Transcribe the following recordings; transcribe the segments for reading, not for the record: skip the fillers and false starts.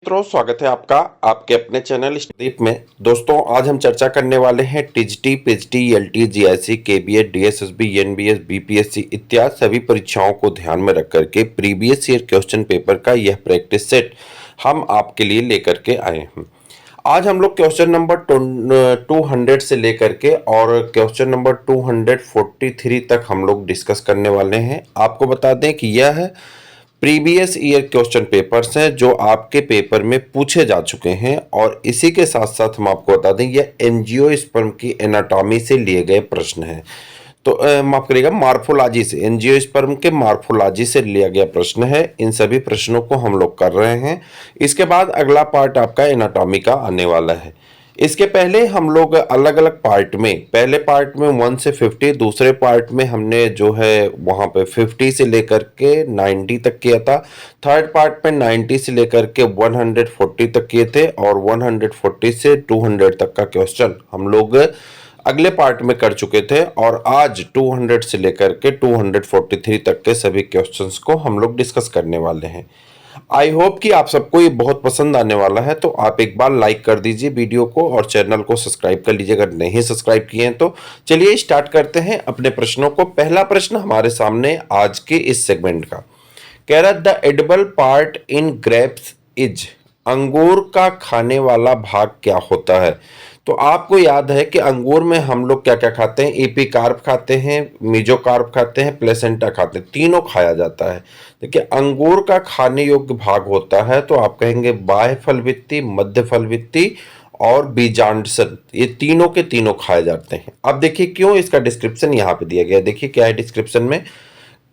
मित्रों, स्वागत है आपका आपके अपने चैनल स्टडीप में। दोस्तों, आज हम चर्चा करने वाले हैं टीजीटी, पीजीटी, एलटी, जीआईसी, केबीएड, डीएसएसबी, एनबीएस, बीपीएससी इत्यादि सभी परीक्षाओं को ध्यान में रख करके प्रीवियस ईयर क्वेश्चन पेपर का यह प्रैक्टिस सेट हम आपके लिए लेकर के आए हैं। आज हम लोग क्वेश्चन नंबर 200 से लेकर के और क्वेश्चन नंबर 243 तक हम लोग डिस्कस करने वाले हैं। आपको बता दें कि यह है प्रीवियस ईयर क्वेश्चन पेपर्स हैं जो आपके पेपर में पूछे जा चुके हैं, और इसी के साथ साथ हम आपको बता दें यह एंजियोस्पर्म की एनाटॉमी से लिए गए प्रश्न हैं। तो माफ करिएगा, मार्फोलॉजी से, एंजियोस्पर्म के मार्फोलॉजी से लिया गया प्रश्न है। इन सभी प्रश्नों को हम लोग कर रहे हैं। इसके बाद अगला पार्ट आपका एनाटॉमी का आने वाला है। इसके पहले हम लोग अलग अलग पार्ट में, पहले पार्ट में 1 से 50, दूसरे पार्ट में हमने जो है वहाँ पे 50 से लेकर के 90 तक किया था, थर्ड पार्ट में 90 से लेकर के 140 तक किए थे, और 140 से 200 तक का क्वेश्चन हम लोग अगले पार्ट में कर चुके थे। और आज 200 से लेकर के 243 तक के सभी क्वेश्चंस को हम लोग डिस्कस करने वाले हैं। आई होप कि आप सबको ये बहुत पसंद आने वाला है, तो आप एक बार लाइक कर दीजिए वीडियो को और चैनल को सब्सक्राइब कर लीजिए अगर नहीं सब्सक्राइब किए हैं तो। चलिए स्टार्ट करते हैं अपने प्रश्नों को। पहला प्रश्न हमारे सामने आज के इस सेगमेंट का कह रहा है, the edible part in grapes is, अंगूर का खाने वाला भाग क्या होता है। तो आपको याद है कि अंगूर में हम लोग क्या क्या खाते हैं, एपिकार्प खाते हैं, मेसोकार्प खाते हैं, प्लेसेंटा खाते हैं, तीनों खाया जाता है। देखिए, अंगूर का खाने योग्य भाग होता है तो आप कहेंगे बाह्य फल भित्ति, मध्य फल भित्ति और बीजांडसन, ये तीनों के तीनों खाए जाते हैं। अब देखिए क्यों, इसका डिस्क्रिप्शन यहाँ पे दिया गया है। देखिए क्या है डिस्क्रिप्शन में,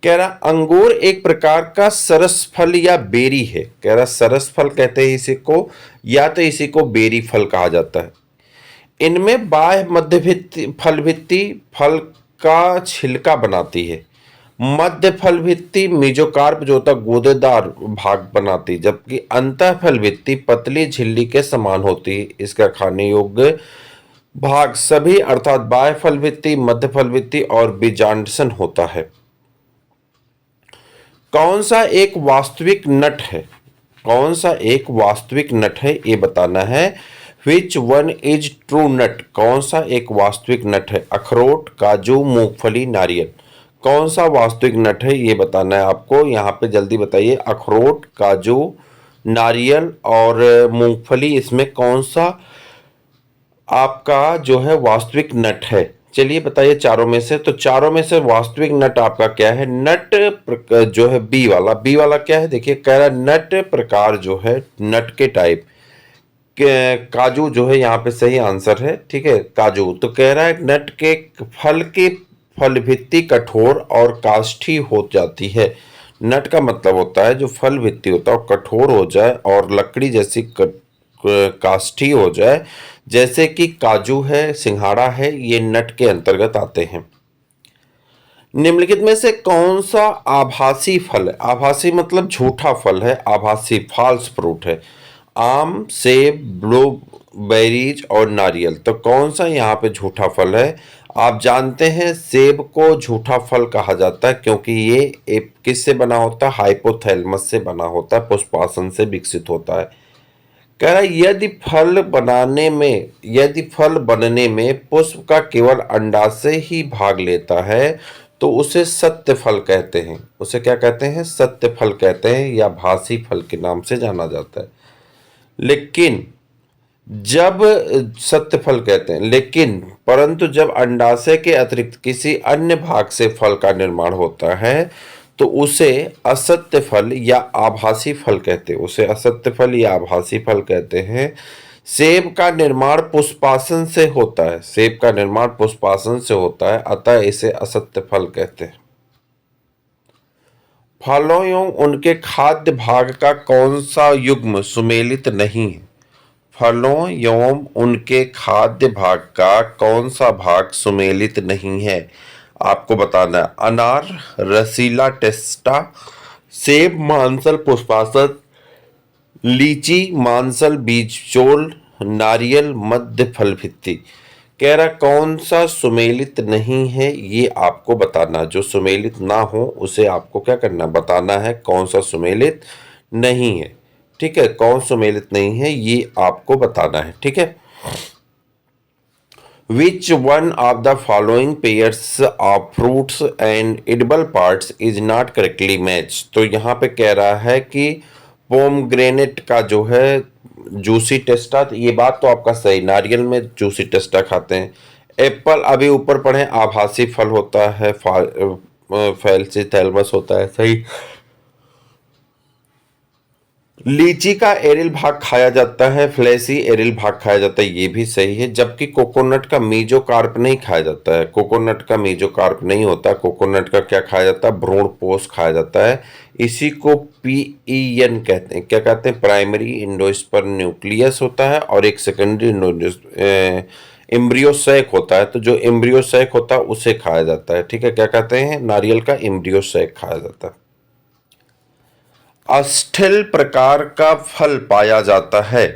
कह रहा अंगूर एक प्रकार का सरस फल या बेरी है। कह रहा सरस फल कहते हैं इसी को, या तो इसी को बेरी फल कहा जाता है। इनमें बाह्य मध्य भित्ति फल भित्ति फल का छिलका बनाती है, मध्य फल भित्ति मेसोकार्प जो होता गूदेदार भाग बनाती, जबकि अंतः फल भित्ति पतली झिल्ली के समान होती है। इसका खाने योग्य भाग सभी अर्थात बाह्य फल भित्ति, मध्य फल भित्ति और बीजांडसन होता है। कौन सा एक वास्तविक नट है, कौन सा एक वास्तविक नट है ये बताना है। विच वन इज ट्रू नट, कौन सा एक वास्तविक नट है। अखरोट, काजू, मूंगफली, नारियल, कौन सा वास्तविक नट है ये बताना है आपको। यहाँ पे जल्दी बताइए, अखरोट, काजू, नारियल और मूंगफली, इसमें कौन सा आपका जो है वास्तविक नट है। चलिए बताइए चारों में से। तो चारों में से वास्तविक नट आपका क्या है, नट जो है बी वाला। बी वाला क्या है, देखिए कह रहा है नट प्रकार जो है, नट के टाइप, काजू जो है यहाँ पे सही आंसर है। ठीक है, काजू। तो कह रहा है नट के फल की फल भित्ति कठोर और काष्ठी हो जाती है। नट का मतलब होता है जो फल भित्ति होता है वो कठोर हो जाए और लकड़ी जैसी काष्ठी हो जाए, जैसे कि काजू है, सिंघाड़ा है, ये नट के अंतर्गत आते हैं। निम्नलिखित में से कौन सा आभासी फल है, आभासी मतलब झूठा फल है, आभासी फॉल्स फ्रूट है। आम, सेब, ब्लूबेरीज और नारियल। तो कौन सा यहाँ पे झूठा फल है। आप जानते हैं सेब को झूठा फल कहा जाता है क्योंकि ये एक किससे बना होता है, हाइपोथैलेमस से बना होता है, पुष्पासन से विकसित होता है। कह रहा है यदि फल बनने में पुष्प का केवल अंडाशय ही भाग लेता है तो उसे सत्य फल कहते हैं। उसे क्या कहते हैं, सत्य फल कहते हैं, या भासी फल के नाम से जाना जाता है। लेकिन जब सत्य फल कहते हैं, लेकिन परंतु जब अंडाशय के अतिरिक्त किसी अन्य भाग से फल का निर्माण होता है तो उसे असत्य फल या आभासी फल कहते हैं। उसे असत्य फल या आभासी फल कहते हैं। सेब का निर्माण पुष्पासन से होता है, सेब का निर्माण पुष्पासन से होता है, अतः इसे असत्य फल कहते हैं। फलों एवं उनके खाद्य भाग का कौन सा युग्म सुमेलित नहीं है। फलों एवं उनके खाद्य भाग का कौन सा भाग सुमेलित नहीं है आपको बताना है। अनार, रसीला टेस्टा, सेब मांसल पुष्पासन, लीची मांसल बीजचोल, नारियल मध्य फल भित्ति। कह रहा कौन सा सुमेलित नहीं है ये आपको बताना। जो सुमेलित ना हो उसे आपको क्या करना, बताना है कौन सा सुमेलित नहीं है। ठीक है, कौन सुमेलित नहीं है ये आपको बताना है। ठीक है, Which one of the following pairs of fruits and edible parts is not correctly matched? तो यहाँ पे कह रहा है कि पोमग्रेनेट का जो है जूसी टेस्टा, तो ये बात तो आपका सही, नारियल में जूसी टेस्टा खाते हैं। एप्पल अभी ऊपर पढ़े आभासी फल होता है, फैलसी थैलमस होता है, सही। लीची का एरिल भाग खाया जाता है, फ्लेसी एरिल भाग खाया जाता है, ये भी सही है। जबकि कोकोनट का मीजोकार्प नहीं खाया जाता है, कोकोनट का मीजोकार्प नहीं होता। कोकोनट का क्या खाया जाता है, भ्रूण पोष खाया जाता है। इसी को पीईएन कहते हैं। क्या कहते हैं, प्राइमरी इंडोस्पर्म न्यूक्लियस होता है और एक सेकेंडरी एम्ब्रियोसैक होता है। तो जो एम्ब्रियोसैक होता है उसे खाया जाता है। ठीक है, क्या कहते हैं, नारियल का एम्ब्रियोसैक खाया जाता है। अस्थिल प्रकार का फल पाया जाता है।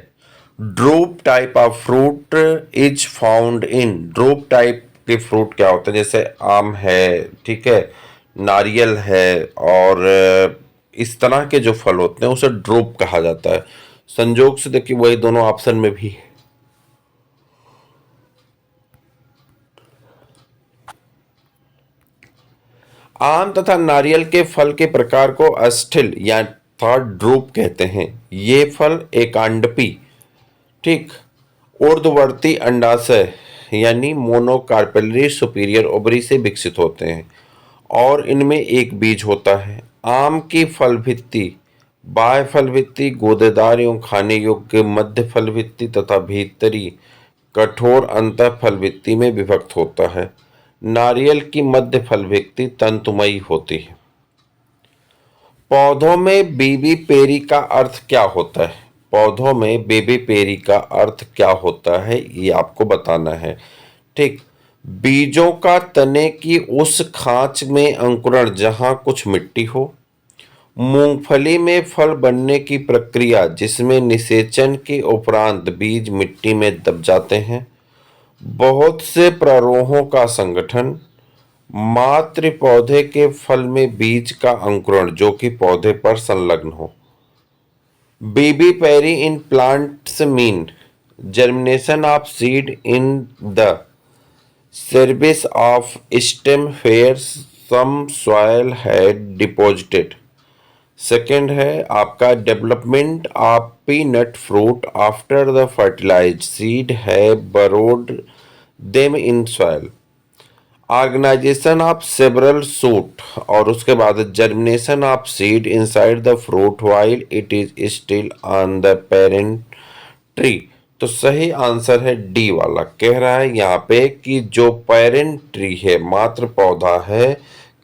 Drupe type of fruit is found in. Drupe type के फ्रूट क्या होते हैं, जैसे आम है, ठीक है, नारियल है, और इस तरह के जो फल होते हैं उसे ड्रूप कहा जाता है। संजोग से देखिए वही दोनों ऑप्शन में भी है। आम तथा नारियल के फल के प्रकार को अस्थिल या थर्ड ड्रूप कहते हैं। ये फल एकांडपी, ठीक, ऊर्ध्ववर्ती अंडाशय यानी मोनोकार्पेलरी सुपीरियर ओवरी से विकसित होते हैं और इनमें एक बीज होता है। आम की फल भित्ति बाह्य फल भित्ति, गूदेदार एवं खाने योग्य मध्य फल भित्ति तथा भीतरी कठोर अंतः फल भित्ति में विभक्त होता है। नारियल की मध्य फल भित्ति तंतुमयी होती है। पौधों में बेबी पेरी का अर्थ क्या होता है? पौधों में बेबी पेरी का अर्थ क्या होता है ये आपको बताना है। ठीक, बीजों का तने की उस खांच में अंकुरण जहां कुछ मिट्टी हो। मूंगफली में फल बनने की प्रक्रिया जिसमें निषेचन के उपरांत बीज मिट्टी में दब जाते हैं। बहुत से प्रारोहों का संगठन। मातृ पौधे के फल में बीज का अंकुरण जो कि पौधे पर संलग्न हो। Vivipary in plants mean germination of seed in the cervix of stem where some soil had deposited। Second है आपका development of peanut fruit after the fertilized seed है burrowed them in soil. Organization of several suit, और उसके बाद germination of seed inside the fruit while it is still on the parent tree. तो सही answer है D वाला। कह रहा है यहाँ पे कि जो पेरेंट ट्री है, मात्र पौधा है,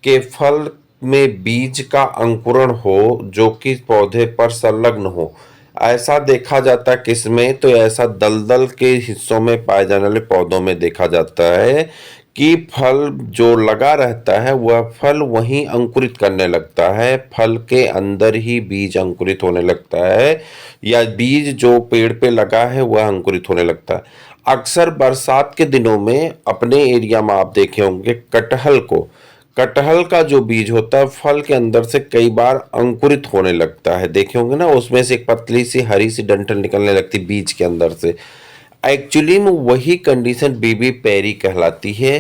के फल में बीज का अंकुरण हो जो कि पौधे पर संलग्न हो। ऐसा देखा जाता है किसमें, तो ऐसा दलदल के हिस्सों में पाए जाने वाले पौधों में देखा जाता है कि फल जो लगा रहता है वह फल वहीं अंकुरित करने लगता है, फल के अंदर ही बीज अंकुरित होने लगता है, या बीज जो पेड़ पे लगा है वह अंकुरित होने लगता है। अक्सर बरसात के दिनों में अपने एरिया में आप देखे होंगे कटहल का जो बीज होता है फल के अंदर से कई बार अंकुरित होने लगता है, देखे होंगे ना, उसमें से एक पतली सी हरी सी डंठल निकलने लगती बीज के अंदर से। एक्चुअली में वही कंडीशन बेबी पेरी कहलाती है।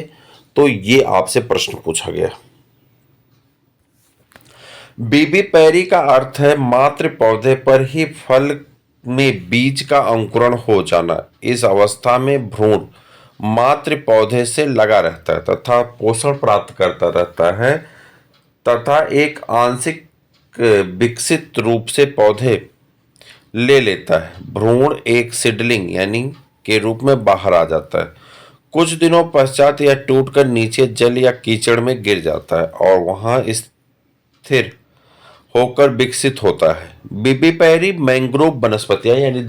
तो ये आपसे प्रश्न पूछा गया। बेबी पेरी का अर्थ है मात्र पौधे पर ही फल में बीज का अंकुरण हो जाना। इस अवस्था में भ्रूण मात्र पौधे से लगा रहता है तथा पोषण प्राप्त करता रहता है तथा एक आंशिक विकसित रूप से पौधे ले लेता है। भ्रूण एक सीडलिंग यानी के रूप में बाहर आ जाता है। कुछ दिनों पश्चात यह टूटकर नीचे जल या कीचड़ में गिर जाता है और वहां स्थिर होकर विकसित होता है। बेबी पेरी मैंग्रोव वनस्पतियां यानी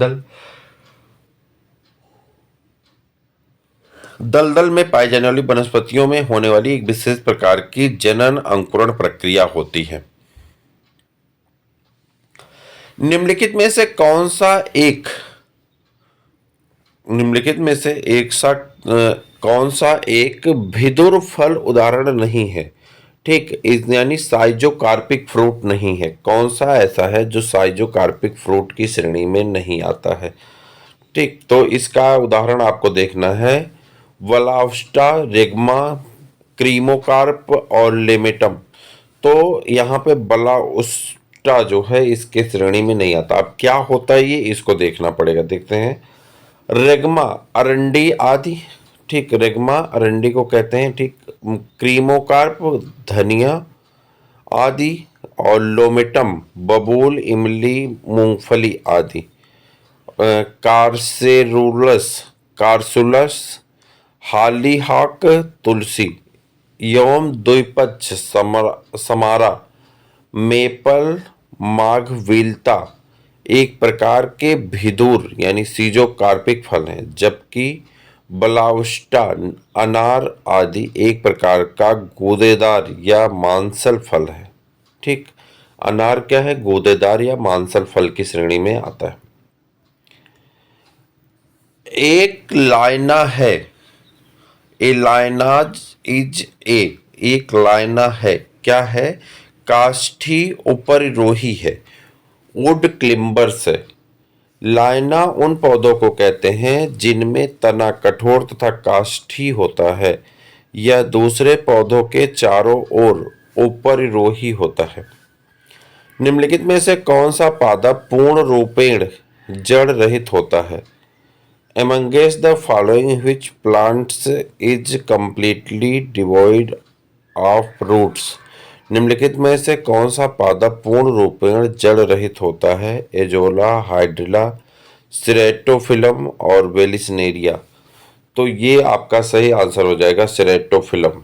दलदल में पाई जाने वाली वनस्पतियों में होने वाली एक विशेष प्रकार की जनन अंकुरण प्रक्रिया होती है। निम्नलिखित में से कौन सा एक भिदुर फल उदाहरण नहीं है? ठीक, इस यानी साइजोकार्पिक फ्रूट नहीं है। कौन सा ऐसा है जो साइजोकार्पिक फ्रूट की श्रेणी में नहीं आता है? ठीक, तो इसका उदाहरण आपको देखना है, वलास्टा, रेगमा, क्रीमोकार्प और लेमेटम। तो यहाँ पे बलाउस्टा जो है इसके श्रेणी में नहीं आता। अब क्या होता है ये, इसको देखना पड़ेगा। देखते हैं, रेगमा अरंडी आदि, ठीक, रेगमा अरंडी को कहते हैं, ठीक। क्रीमोकार्प धनिया आदि, और लोमेटम बबूल, इमली, मूंगफली आदि। कार्सेरुलस कार्सुलस, हालीहाक तुलसी, यौम द्विपक्ष समारा, मेपल, माघविलता एक प्रकार के भिदूर यानी सीजोकार्पिक फल हैं, जबकि बलाउस्टा, अनार आदि एक प्रकार का गूदेदार या मांसल फल है। ठीक, अनार क्या है? गूदेदार या मांसल फल की श्रेणी में आता है। एक लाइना है, ए लाइनाज इज ए, एक लाइना है, क्या है? काष्ठी उपरिरोही है, वुड क्लिम्बर्स है। लाइना उन पौधों को कहते हैं जिनमें तना कठोर तथा काष्ठी होता है, यह दूसरे पौधों के चारों ओर उपरिरोही होता है। निम्नलिखित में से कौन सा पादप पूर्ण रूपेण जड़ रहित होता है? Amongst the following, which plants is completely devoid of roots? निम्नलिखित में से कौन सा पादप पूर्ण रूपेण जड़ रहित होता है? एजोला, हाइड्रिला, सिरेटोफिलम और वेलिसनेरिया। तो ये आपका सही आंसर हो जाएगा, सिरेटोफिलम।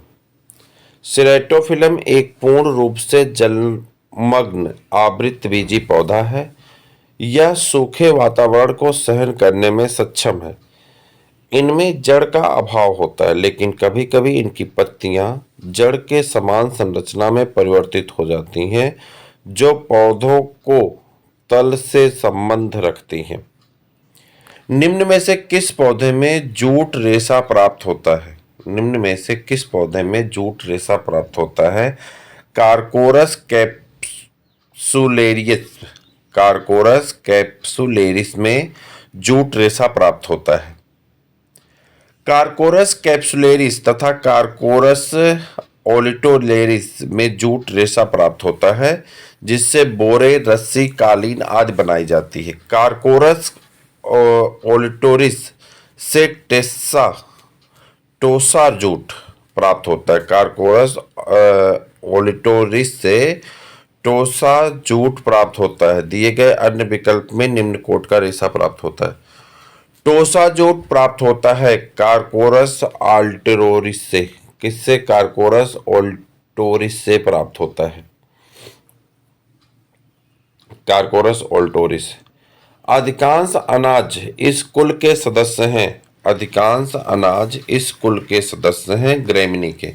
सिरेटोफिलम एक पूर्ण रूप से जलमग्न आवृतबीजी पौधा है। यह सूखे वातावरण को सहन करने में सक्षम है। इनमें जड़ का अभाव होता है, लेकिन कभी कभी इनकी पत्तियां जड़ के समान संरचना में परिवर्तित हो जाती हैं, जो पौधों को तल से संबंध रखती हैं। निम्न में से किस पौधे में जूट रेशा प्राप्त होता है? निम्न में से किस पौधे में जूट रेशा प्राप्त होता है? कारकोरस कैप्सुलेरियस, कारकोरस कैप्सुलेरिस में जूट रेशा प्राप्त होता है। कारकोरस कैप्सुलेरिस तथा कारकोरस ओलिटोलेरिस में जूट रेशा प्राप्त होता है, जिससे बोरे, रस्सी, कालीन आदि बनाई जाती है। कारकोरस ओलिटोरिस से टोसा जूट प्राप्त होता है। कारकोरस ओलिटोरिस से टोसा जूट प्राप्त होता है। दिए गए अन्य विकल्प में निम्न कोट का रेशा प्राप्त होता है। टोसा जूट प्राप्त होता है कारकोरस ऑल्टोरिस से। किससे? कारकोरस ऑल्टोरिस से प्राप्त होता है, कारकोरस ऑल्टोरिस। अधिकांश अनाज इस कुल के सदस्य हैं, अधिकांश अनाज इस कुल के सदस्य हैं ग्रेमिनी के।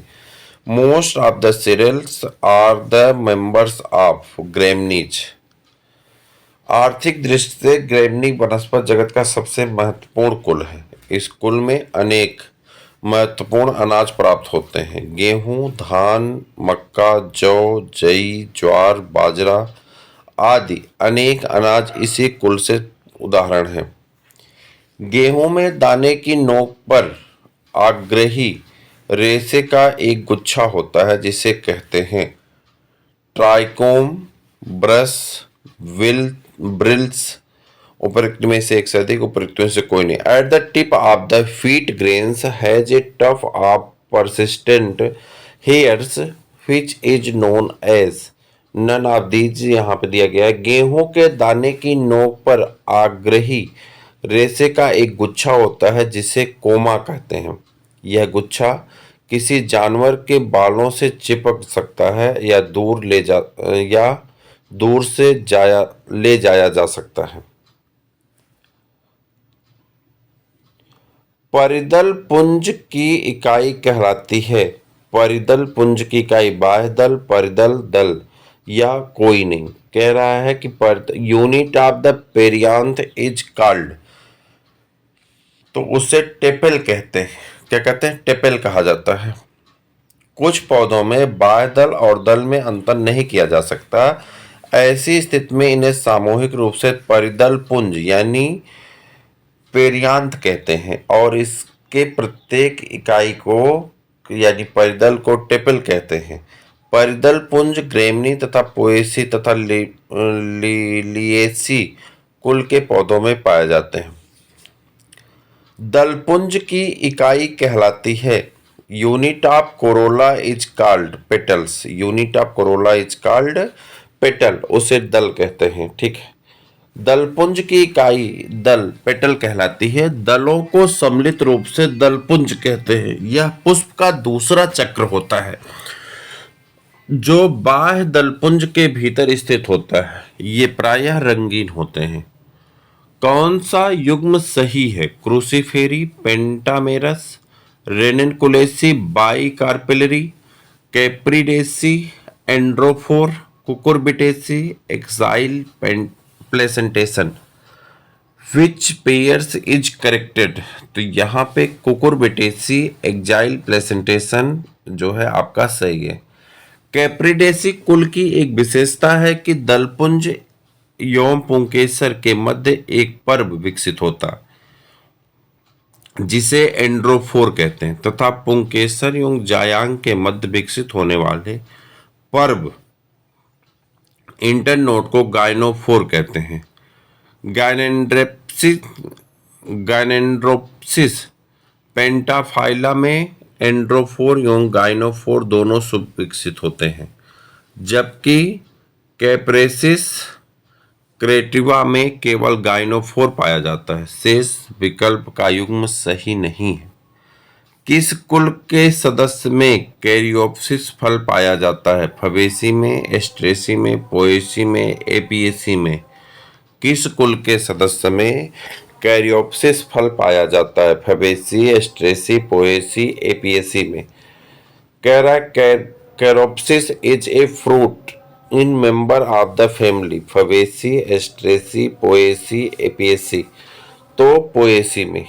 Most of the cereals are the members of Gramineae. आर्थिक दृष्टि से ग्रेमनी वनस्पति जगत का सबसे महत्वपूर्ण कुल है। इस कुल में अनेक महत्वपूर्ण अनाज प्राप्त होते हैं। गेहूं, धान, मक्का, जौ, जई, ज्वार, बाजरा आदि अनेक अनाज इसी कुल से उदाहरण हैं। गेहूं में दाने की नोक पर आग्रही रेशे का एक गुच्छा होता है, जिसे कहते हैं ट्राइकोम, ब्रस, ब्रिल्स। उपरोक्त में से एक से अधिक, उपरोक्त में से कोई नहीं। At the tip of the feet grains has a tuft of persistent hairs which is known as none of these. यहाँ पे दिया गया है, गेहूं के दाने की नोक पर आग्रही रेशे का एक गुच्छा होता है, जिसे कोमा कहते हैं। यह गुच्छा किसी जानवर के बालों से चिपक सकता है या दूर से ले जाया जा सकता है। परिदल पुंज की इकाई कहलाती है। परिदल पुंज की इकाई बाह्य दल, परिदल दल या कोई नहीं। कह रहा है कि unit of the perianth is called, तो उसे टेपेल कहते हैं। क्या कहते हैं? टेपेल कहा जाता है। कुछ पौधों में बाह्य दल और दल में अंतर नहीं किया जा सकता। ऐसी स्थिति में इन्हें सामूहिक रूप से परिदल पुंज यानी पेरियांत कहते हैं और इसके प्रत्येक इकाई को यानी परिदल को टेपल कहते हैं। परिदल पुंज ग्रेमनी तथा पोएसी तथा लिलिएसी कुल के पौधों में पाए जाते हैं। दलपुंज की इकाई कहलाती है unit of Corolla is called petals. Unit of Corolla is called petal, उसे दल कहते हैं। ठीक है, दलपुंज की इकाई दल पेटल कहलाती है। दलों को सम्मिलित रूप से दलपुंज कहते हैं। यह पुष्प का दूसरा चक्र होता है जो बाह्य दलपुंज के भीतर स्थित होता है। ये प्रायः रंगीन होते हैं। कौन सा युग्म सही है? Cruciferae, pentamerous, Ranunculaceae, bicarpellary, Capparidaceae, androphore, Cucurbitaceae, axile placentation. Which pairs is corrected? तो यहाँ पे कुकुरबिटेसी एक्साइल प्लेसेंटेशन जो है आपका सही है। कैप्रिडेसी कुल की एक विशेषता है कि दलपुंज एवं पुंकेसर के मध्य एक पर्व विकसित होता जिसे एंड्रोफोर कहते हैं तथा पुंकेसर एवं जायांग के मध्य विकसित होने वाले पर्व इंटरनोड को गायनोफोर कहते हैं। गायनेंड्रोप्सिस पेंटाफाइला में एंड्रोफोर एवं गायनोफोर दोनों शुभ विकसित होते हैं, जबकि कैप्रेसिस क्रेटिवा में केवल गायनोफोर पाया जाता है। शेष विकल्प का युग्म सही नहीं है। किस कुल के सदस्य में कैरियोप्सिस फल पाया जाता है? फबेसी में, एस्ट्रेसी में, पोएसी में, एपिएसी में। किस कुल के सदस्य में कैरियोप्सिस फल पाया जाता है? फबेसी, एस्ट्रेसी, पोएसी, एपिएसी में। Caryopsis is a fruit in member of the family. Fabaceae, Asteraceae, Poaceae, Apiaceae. तो पोएसी में।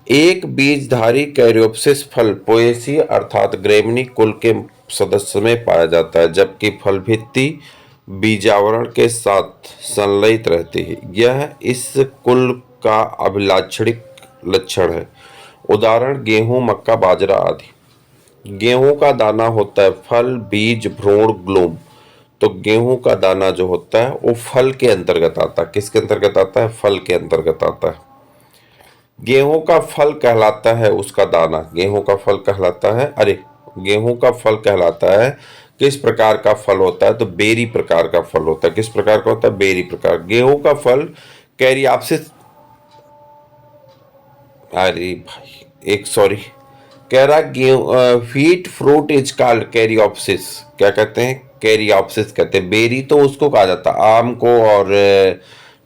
एक बीजधारी कैरियोप्सिस फल पोएसी अर्थात ग्रेमिनी कुल के सदस्य में पाया जाता है, जबकि फल भित्ति बीजावरण के साथ संलयित रहती है। यह इस कुल का अभिलाक्षणिक लक्षण है। उदाहरण गेहूं, मक्का, बाजरा आदि। गेहूं का दाना होता है फल, बीज, भ्रूण, ग्लूम। तो गेहूं का दाना जो होता है वो फल के अंतर्गत आता है। किसके अंतर्गत आता है? फल के अंतर्गत आता है। गेहूं का फल कहलाता है उसका दाना। गेहूं का फल कहलाता है गेहूं का फल कहलाता है किस प्रकार का फल होता है? तो बेरी प्रकार का फल होता है। किस प्रकार का होता है? बेरी प्रकार। गेहूं का फल कैरियोप्सिस कह रहा wheat fruit is called caryopsis. क्या कहते हैं? कैरियोप्सिस कहते हैं। बेरी तो उसको कहा जाता है आम को और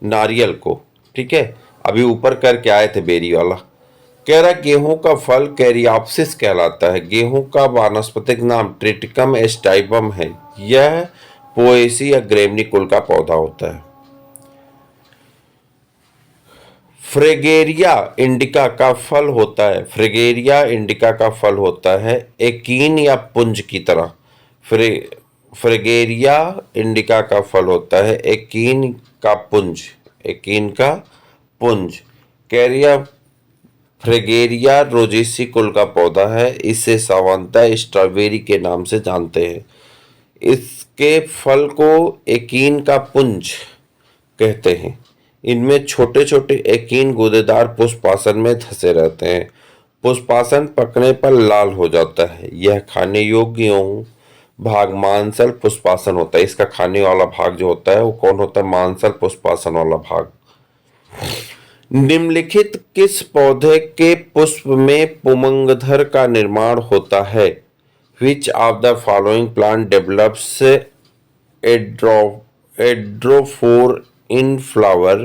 नारियल को। ठीक है, अभी ऊपर करके आए थे बेरी वाला। कह रहा गेहूं का फल कैरियोप्सिस कहलाता है। गेहूं का वानस्पतिक नाम ट्रिटिकम एस्टाइबम है। यह पोएसी या ग्रेमनी कुल का पौधा होता है। फ्रेगेरिया इंडिका का फल होता है। फ्रेगेरिया इंडिका का फल होता है एकीन या पुंज की तरह। फ्रेगेरिया इंडिका का फल होता है एकीन का पुंज। एकीन का पुंज। फ्रेगेरिया रोजेसी कुल का पौधा है। इसे सामान्यतः स्ट्रॉबेरी के नाम से जानते हैं। इसके फल को एकीन का पुंज कहते हैं। इनमें छोटे छोटे एकीन गूदेदार पुष्पासन में धंसे रहते हैं। पुष्पासन पकने पर लाल हो जाता है। यह खाने योग्य भाग मांसल पुष्पासन होता है। इसका खाने वाला भाग जो होता है वो कौन होता है? मांसल पुष्पासन वाला भाग। निम्नलिखित किस पौधे के पुष्प में पुमंगधर का निर्माण होता है? Which of the following plant develops androphore in flower?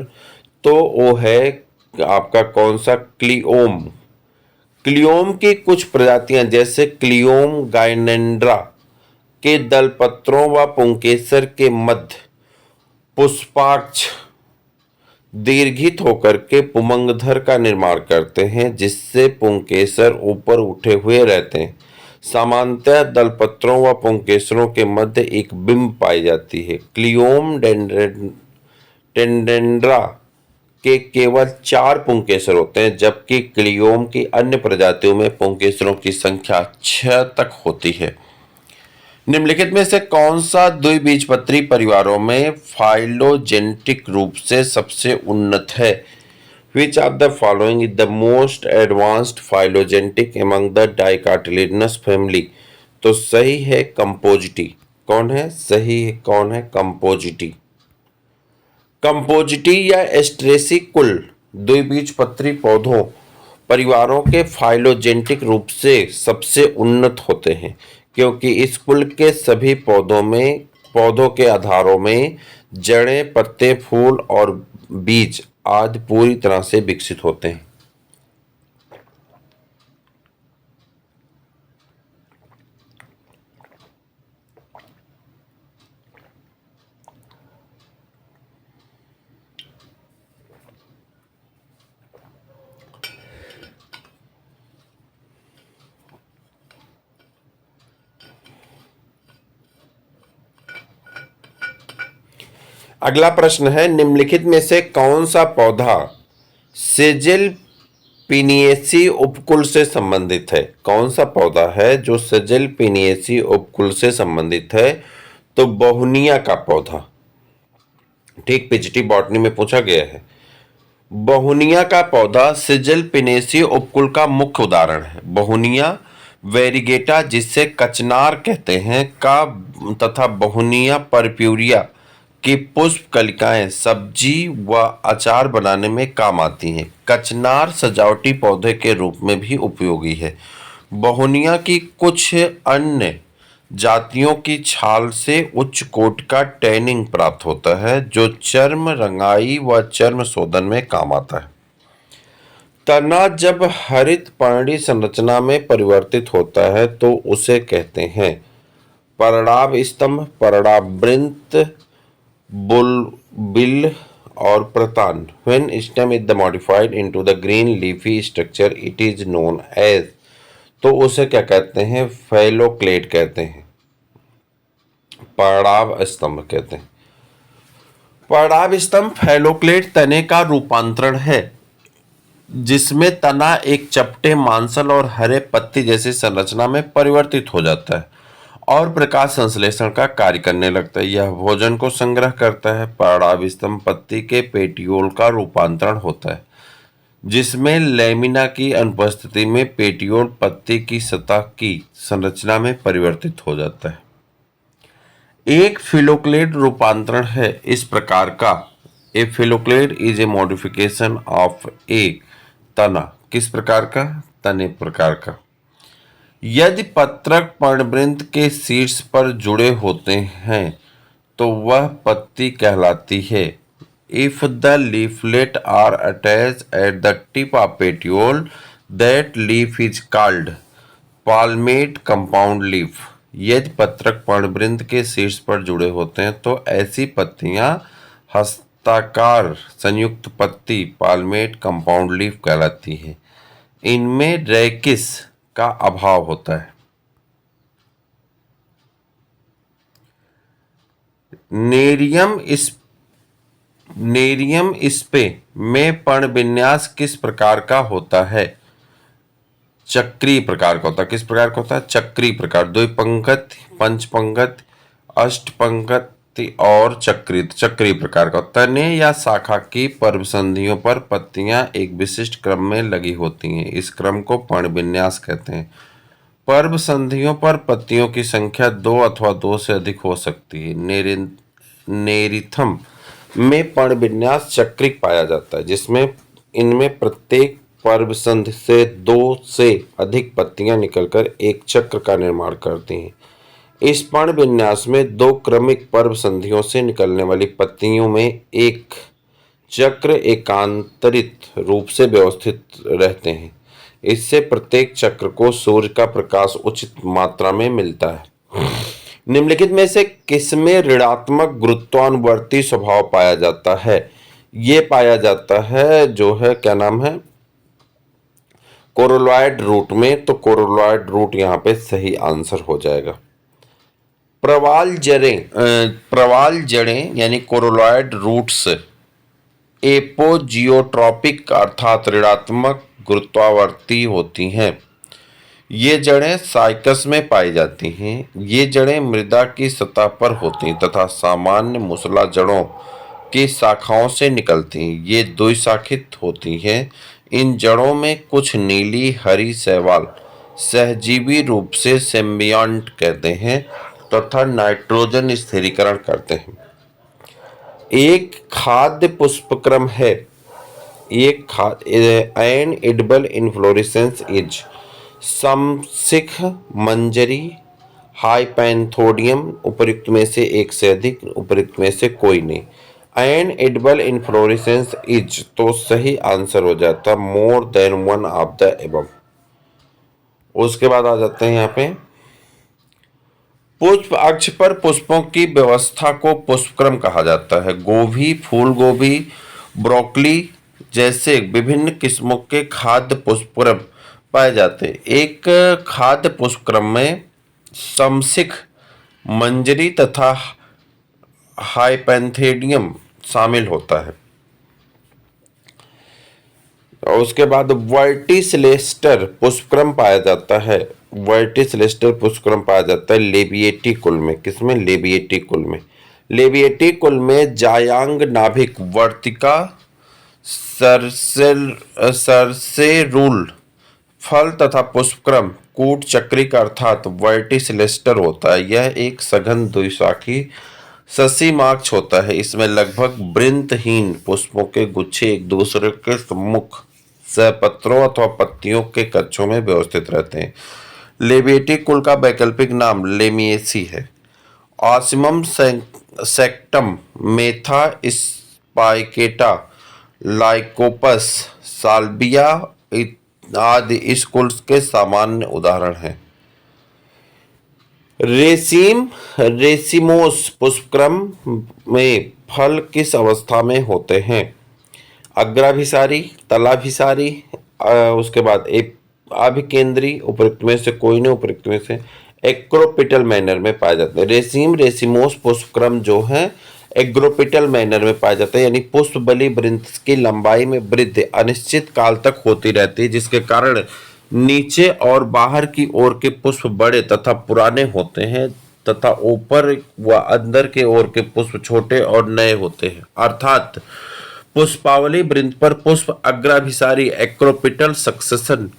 तो वो है आपका कौन सा? क्लियोम। क्लियोम की कुछ प्रजातियां जैसे क्लियोम गायनेंड्रा के दलपत्रों व पुंकेसर के मध्य पुष्पाक्ष दीर्घित होकर के पुमंगधर का निर्माण करते हैं, जिससे पुंकेसर ऊपर उठे हुए रहते हैं सामान्यतः दलपत्रों व पुंकेसरों के मध्य एक बिंब पाई जाती है। क्लियोम टेंडेंड्रा के केवल 4 पुंकेसर होते हैं, जबकि क्लियोम की अन्य प्रजातियों में पुंकेसरों की संख्या 6 तक होती है। निम्नलिखित में से कौन सा द्विबीजपत्री परिवारों में फाइलोजेनेटिक रूप से सबसे उन्नत है? Which of the following is the most advanced phylogenetic among the dicotyledonous family? तो सही है कंपोजिटी। कौन है सही है? कौन है कंपोजिटी? कंपोजिटी या एस्ट्रेसी कुल द्विबीजपत्री पौधों परिवारों के फाइलोजेनेटिक रूप से सबसे उन्नत होते हैं, क्योंकि इस कुल के सभी पौधों के आधारों में जड़ें, पत्ते, फूल और बीज आदि पूरी तरह से विकसित होते हैं। अगला प्रश्न है, निम्नलिखित में से कौन सा पौधा सेजिल पिनियेसी उपकुल से संबंधित है? कौन सा पौधा है जो सेजिल पिनियेसी उपकुल से संबंधित है? तो बहुनिया का पौधा। ठीक, पीजीटी बॉटनी में पूछा गया है। बहुनिया का पौधा सिजिल पिनेसी उपकुल का मुख्य उदाहरण है। बहुनिया वेरिगेटा, जिसे कचनार कहते हैं, का तथा बहुनिया परप्यूरिया की पुष्प कलिकाएं सब्जी व अचार बनाने में काम आती हैं। कचनार सजावटी पौधे के रूप में भी उपयोगी है। बहुनिया की कुछ अन्य जातियों की छाल से उच्च कोट का टैनिंग प्राप्त होता है, जो चर्म रंगाई व चर्म शोधन में काम आता है। तना जब हरित पर्णी संरचना में परिवर्तित होता है तो उसे कहते हैं परणाभ स्तंभ, परणाभवृंत, बुलबिल और प्रतान। When stem is modified into the green leafy structure, it is known as, तो उसे क्या कहते हैं? फैलोक्लेट कहते हैं, पर्णाभ स्तंभ कहते हैं। पर्णाभ स्तंभ फैलोक्लेट तने का रूपांतरण है, जिसमें तना एक चपटे, मांसल और हरे पत्ती जैसी संरचना में परिवर्तित हो जाता है और प्रकाश संश्लेषण का कार्य करने लगता है। यह भोजन को संग्रह करता है। पर्णाभ स्तंभ पत्ती के पेटियोल का रूपांतरण होता है, जिसमें लैमिना की अनुपस्थिति में पेटियोल पत्ती की सतह की संरचना में परिवर्तित हो जाता है। एक फिलोक्लेट रूपांतरण है इस प्रकार का। ए फिलोक्लेट इज ए मॉडिफिकेशन ऑफ ए तना। किस प्रकार का? तने प्रकार का। यदि पत्रक पर्णवृंत के शीर्ष पर जुड़े होते हैं तो वह पत्ती कहलाती है। If the leaflet are attached at the tip of petiole, that leaf is called palmate compound leaf. यदि पत्रक पर्णवृंत के शीर्ष पर जुड़े होते हैं तो ऐसी पत्तियां हस्ताकार संयुक्त पत्ती पाल्मेट कंपाउंड लीफ कहलाती है। इनमें रैकिस का अभाव होता है। नेरियम स्पे में पर्णविन्यास किस प्रकार का होता है? चक्रीय प्रकार का होता है। किस प्रकार का होता है? चक्रीय प्रकार। द्विपंक्ति, पंचपंक्ति, अष्टपंक्ति और चक्रीय प्रकार का। तने या शाखा की पर्णसंधियों पर पत्तियां एक विशिष्ट क्रम में लगी होती हैं। इस क्रम को पर्णविन्यास कहते हैं। पर्णसंधियों पर पत्तियों की संख्या 2 अथवा 2 से अधिक हो सकती है। नेरिथम में पर्णविन्यास चक्रिक पाया जाता है, जिसमें इनमें प्रत्येक पर्णसंधि से 2 से अधिक पत्तियां निकलकर एक चक्र का निर्माण करती हैं। इस पर्णविन्यास में 2 क्रमिक पर्णसंधियों से निकलने वाली पत्तियों में एक चक्र एकांतरित रूप से व्यवस्थित रहते हैं। इससे प्रत्येक चक्र को सूर्य का प्रकाश उचित मात्रा में मिलता है। निम्नलिखित में से किसमें ऋणात्मक गुरुत्वानुवर्ती स्वभाव पाया जाता है? ये पाया जाता है जो है क्या नाम है? कोरोलॉइड रूट में, तो कोरोलॉइड रूट यहाँ पे सही आंसर हो जाएगा। प्रवाल जड़ें यानी कोरोलॉइड रूट्स एपोजियोट्रॉपिक अर्थात ऋणात्मक गुरुत्वावर्ती होती हैं। ये जड़ें साइकस में पाई जाती हैं। ये जड़ें मृदा की सतह पर होती हैं तथा सामान्य मूसला जड़ों की शाखाओं से निकलती हैं। ये द्विशाखित होती हैं। इन जड़ों में कुछ नीली हरी शैवाल सहजीवी रूप से सिम्बियॉन्ट कहते हैं तथा नाइट्रोजन स्थिरीकरण करते हैं। एक खाद्य पुष्पक्रम है। एक एन एडिबल इन्फ्लोरेसेंस इज समसिख, मंजरी, हाइपैंथोडियम। उपर्युक्त में से एक से अधिक, उपर्युक्त में से कोई नहीं। एन एडिबल इन्फ्लोरेसेंस इज, तो सही आंसर हो जाता more than one of the above. उसके बाद आ जाते हैं यहाँ पे पुष्प अक्ष पर पुष्पों की व्यवस्था को पुष्पक्रम कहा जाता है। गोभी, फूल गोभी, ब्रोकली जैसे विभिन्न किस्मों के खाद्य पुष्पक्रम पाए जाते हैं। एक खाद्य पुष्पक्रम में समसिख, मंजरी तथा हाइपैंथेडियम शामिल होता है। और उसके बाद वर्टिसलेस्टर पुष्पक्रम पाया जाता है। वर्टिसलेस्टर पुष्पक्रम पाया जाता है लेबिएटी कुल में। किसमें? लेबिएटी कुल में। लेबिएटी कुल में जायांग नाभिक, वर्तिका, सरसेरूल फल तथा पुष्पक्रम कूट चक्रिक अर्थात वर्टिसलेस्टर होता है। यह एक सघन द्विशाखी ससीमाक्ष होता है। इसमें लगभग वृंतहीन पुष्पों के गुच्छे एक दूसरे के सम्मुख सहपत्रों अथवा पत्तियों के कक्षों में व्यवस्थित रहते हैं। लेबिएटी कुल का वैकल्पिक नाम लेमिएसी है। ऑसिमम सेक्टम, मेथा स्पाइकेटा, लाइकोपस, साल्विया आदि इस कुल के सामान्य उदाहरण हैं। रेसिमोस पुष्पक्रम में फल किस अवस्था में होते हैं? अग्राभिसारी, तलाभिसारी, उसके बाद एक अभिकेंद्री, उपयुक्त में से कोई नहीं, उपयुक्त में से एक्रोपिटल मैनर में पाए जाते हैं। रेसिमोस पुष्पक्रम जो है एग्रोपिटल मैनर में पाया जाता है, यानी पुष्प बलि वृंत की लंबाई में वृद्धि अनिश्चित काल तक होती रहती है, जिसके कारण नीचे और बाहर की ओर के पुष्प बड़े तथा पुराने होते हैं तथा ऊपर व अंदर के ओर के पुष्प छोटे और नए होते हैं। अर्थात पुष्पावली वृंत पर पुष्प अग्राभिसारी एक्रोपिटल सक्सेशन।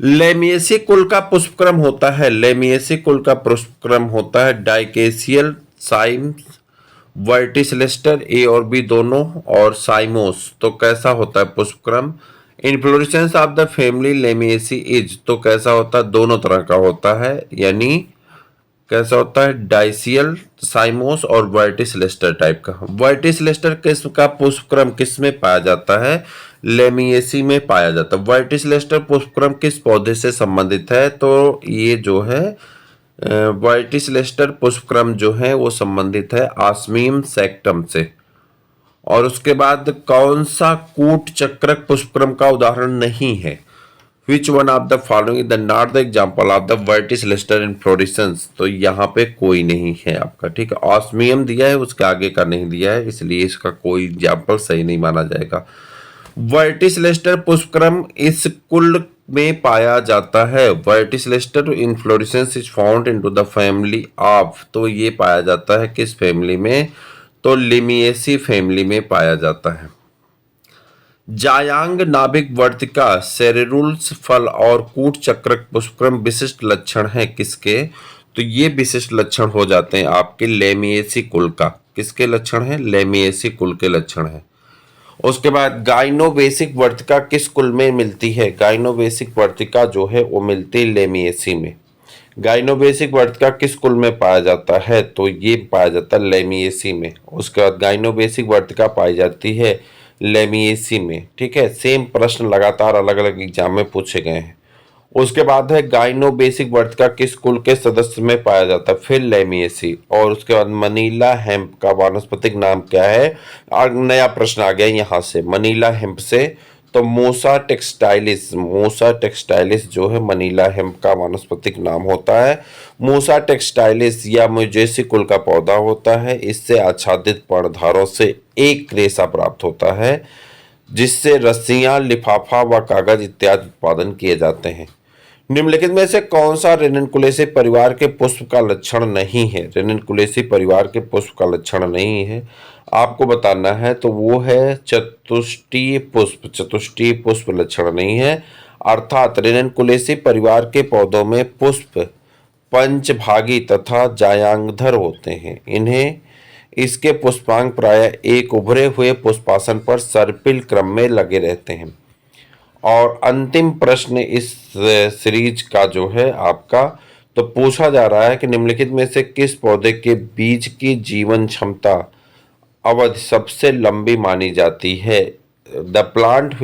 लेमिएसी कुल का पुष्पक्रम होता है। लेमिएसी कुल का पुष्पक्रम होता है डाइकेसियल, साइम्स, वर्टिसलेस्टर ए और बी दोनों, और साइमोस। तो कैसा होता है पुष्पक्रम? Inflorescence of the family Lamiaceae is, तो कैसा होता है? दोनों तरह का होता है, यानी कैसा होता है? डाइसियल, साइमोस और वर्टिसलेस्टर टाइप का। वर्टिसलेस्टर किस्म का पुष्पक्रम किस में पाया जाता है? लेमिएसी में पाया जाता है। वर्टिसलेस्टर पुष्पक्रम किस पौधे से संबंधित है? तो ये जो है वर्टिसलेस्टर पुष्पक्रम जो है वो संबंधित है ऑस्मियम सेक्टम से। और उसके बाद कौन सा कूट चक्रक पुष्पक्रम का उदाहरण नहीं है? Which one of the following is not the example of the verticillester inflorescence? तो यहाँ पे कोई नहीं है आपका, ठीक है। ऑस्मियम दिया है, उसके आगे का नहीं दिया है, इसलिए इसका कोई एग्जाम्पल सही नहीं माना जाएगा। वर्टिसलेस्टर पुष्पक्रम इस कुल में पाया जाता है। Verticillaster inflorescence is found into the family of, तो ये पाया जाता है किस फैमिली में? तो लिमिएसी फैमिली में पाया जाता है। जायांग नाभिक, वर्तिका, सेरेरुल्स फल और कूट चक्रक पुष्पक्रम विशिष्ट लक्षण है किसके? तो ये विशिष्ट लक्षण हो जाते हैं आपके लेमिएसी कुल का। किसके लक्षण है? लेमिएसी कुल के लक्षण है। उसके बाद गाइनोबेसिक वर्तिका किस कुल में मिलती है? गाइनोबेसिक वर्तिका जो है वो मिलती है लेमिएसी में। गाइनोबेसिक वर्तिका किस कुल में पाया जाता है? तो ये पाया जाता है लेमिएसी में। उसके बाद गाइनोबेसिक वर्तिका पाई जाती है लेमिएसी में, ठीक है। सेम प्रश्न लगातार अलग अलग एग्जाम में पूछे गए हैं। उसके बाद है गाइनो बेसिक बर्थ का किस कुल के सदस्य में पाया जाता है, फिर लेमिएसी। और उसके बाद मनीला हेम्प का वानस्पतिक नाम क्या है, और नया प्रश्न आ गया यहाँ से मनीला हेम्प से, तो मूसा टेक्सटाइलिस, मूसा टेक्सटाइलिस जो है मनीला हेम्प का वानस्पतिक नाम होता है। मूसा टेक्सटाइलिस या मुजेसी कुल का पौधा होता है। इससे आच्छादित पर्णधारों से एक रेशा प्राप्त होता है जिससे रस्सियां, लिफाफा व कागज इत्यादि उत्पादन किए जाते हैं। निम्नलिखित में से कौन सा रेनिनकुलेसी परिवार के पुष्प का लक्षण नहीं है, रेनिनकुलेसी परिवार के पुष्प का लक्षण नहीं है आपको बताना है, तो वो है चतुष्टीय पुष्प, चतुष्टीय पुष्प लक्षण नहीं है। अर्थात रेनिनकुलेसी परिवार के पौधों में पुष्प पंचभागी तथा जायांगधर होते हैं। इन्हें इसके पुष्पांग प्रायः एक उभरे हुए पुष्पासन पर सर्पिल क्रम में लगे रहते हैं। और अंतिम प्रश्न इस सीरीज का जो है आपका, तो पूछा जा रहा है कि निम्नलिखित में से किस पौधे के बीज की जीवन क्षमता अवधि सबसे लंबी मानी जाती है। The plant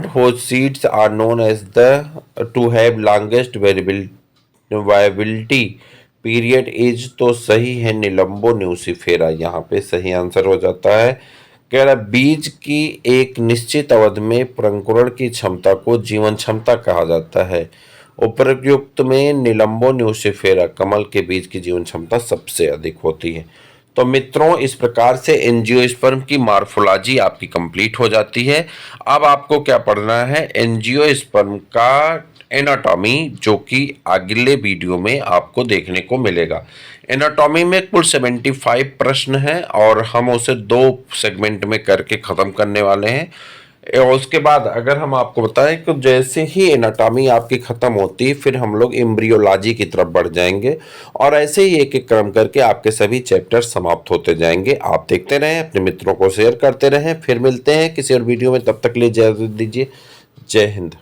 whose seeds are known as the to have longest viability period is, तो सही है निलंबो न्यूसिफेरा, यहाँ पे सही आंसर हो जाता है। कह रहा बीज की एक निश्चित अवधि में प्रंकुरण की क्षमता को जीवन क्षमता कहा जाता है। उपयुक्त में निलंबो न्यूसिफेरा कमल के बीज की जीवन क्षमता सबसे अधिक होती है। तो मित्रों, इस प्रकार से एंजियोस्पर्म की मार्फोलॉजी आपकी कंप्लीट हो जाती है। अब आपको क्या पढ़ना है, एंजियोस्पर्म का एनाटॉमी, जो कि अगले वीडियो में आपको देखने को मिलेगा। एनाटॉमी में कुल 75 प्रश्न हैं और हम उसे 2 सेगमेंट में करके ख़त्म करने वाले हैं। और उसके बाद अगर हम आपको बताएं कि जैसे ही एनाटॉमी आपकी ख़त्म होती है फिर हम लोग एम्ब्रियोलॉजी की तरफ बढ़ जाएंगे और ऐसे ही एक एक क्रम करके आपके सभी चैप्टर समाप्त होते जाएंगे। आप देखते रहें, अपने मित्रों को शेयर करते रहें। फिर मिलते हैं किसी और वीडियो में, तब तक के लिए इजाज़त दीजिए। जय हिंद।